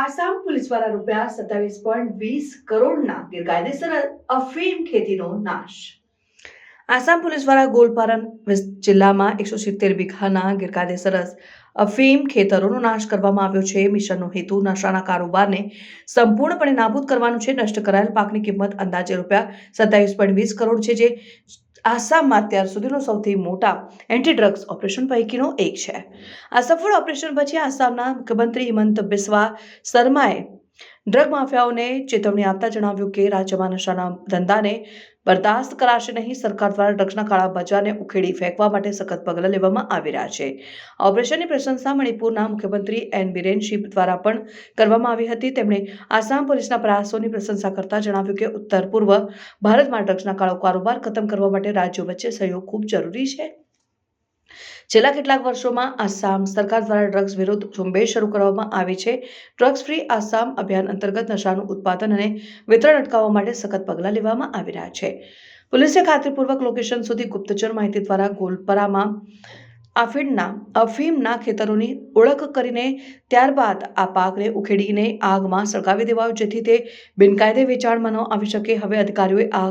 Assam police દ્વારા ₹27.20 કરોડના ગેરકાયદેસર અફીણ ખેતીનો નાશ. આસામ પોલીસ દ્વારા ગોલપારન જિલ્લામાં 170 વીઘાના ગેરકાયદેસર અફીમ ખેતરોનો નાશ કરવામાં આવ્યો છે. મિશનનો હેતુ નશાના કારોબારને સંપૂર્ણપણે નાબૂદ કરવાનો છે. નષ્ટ કરાયેલ પાકની કિંમત અંદાજે ₹27.20 કરોડ છે, જે આસામમાં અત્યાર સુધીનો સૌથી મોટા એન્ટી ડ્રગ્સ ઓપરેશન પૈકીનો એક છે. આ સફળ ઓપરેશન પછી આસામના મુખ્યમંત્રી હિમંત બિસ્વા શર્માએ ડ્રગ માફિયાઓને ચેતવણી આપતા જણાવ્યું કે રાજ્યમાં નશાના ધંધાને બરદાસ્ત કરાશે નહીં. સરકાર દ્વારા ડ્રગ્સના કાળા બજારને ઉખેડી ફેંકવા માટે સખત પગલાં લેવામાં આવી રહ્યા છે. આ ઓપરેશનની પ્રશંસા મણિપુરના મુખ્યમંત્રી એન બિરેન સિંહ દ્વારા પણ કરવામાં આવી હતી. તેમણે આસામ પોલીસના પ્રયાસોની પ્રશંસા કરતા જણાવ્યું કે ઉત્તર પૂર્વ ભારતમાં ડ્રગ્સના કાળો કારોબાર ખતમ કરવા માટે રાજ્યો વચ્ચે સહયોગ ખૂબ જરૂરી છે. છેલ્લા કેટલાક વર્ષોમાં આસામ સરકાર દ્વારા ડ્રગ્સ વિરુદ્ધ ઝુંબેશ શરૂ કરવામાં આવી છે. ડ્રગ્સ ફ્રી આસામ અભિયાન અંતર્ગત નશાનું ઉત્પાદન અને વિતરણ અટકાવવા માટે સખત પગલાં લેવામાં આવી રહ્યા છે. પોલીસે ખાતરીપૂર્વક લોકેશન સુધી ગુપ્તચર માહિતી દ્વારા ગોલપરામાં અફીમના ખેતરોની ઓળખ કરીને ત્યારબાદ આ પાકને ઉખેડીને આગમાં સળગાવી દેવાયો, જેથી તે બિનકાયદે વેચાણમાં ન આવી શકે. હવે અધિકારીઓએ આ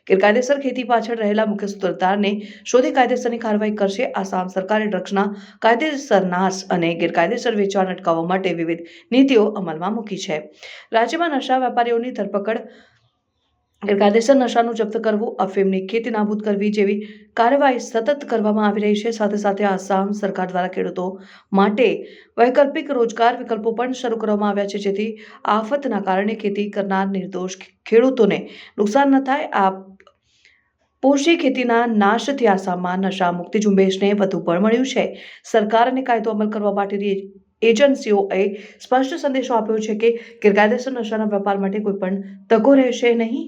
ગેરકાયદેસર ખેતી પાછળ રહેલા મુખ્ય સૂત્રધારને શોધી કાયદેસરની કાર્યવાહી કરશે. આસામ સરકારે ડ્રગ્સના કાયદેસર નાશ અને ગેરકાયદેસર વેચાણ અટકાવવા માટે વિવિધ નીતિઓ અમલમાં મૂકી છે. રાજ્યમાં નશા વેપારીઓની ધરપકડ, ગેરકાયદેસર નશાનું જપ્ત કરવું, અફીમની ખેતી નાબૂદ કરવી જેવી કાર્યવાહી સતત કરવામાં આવી રહી છે. સાથે સાથે આસામ સરકાર દ્વારા ખેડૂતો માટે વૈકલ્પિક રોજગાર વિકલ્પો પણ શરૂ કરવામાં આવ્યા છે, જેથી આફતના કારણે ખેતી કરનાર નિર્દોષ ખેડૂતોને નુકસાન ન થાય. આ પોષી ખેતીના નાશથી આસામમાં નશા મુક્તિ ઝુંબેશને વધુ બળ મળ્યું છે. સરકાર અને કાયદો અમલ કરવા માટેની એજન્સીઓએ સ્પષ્ટ સંદેશો આપ્યો છે કે ગેરકાયદેસર નશાના વેપાર માટે કોઈ પણ તકો રહેશે નહીં.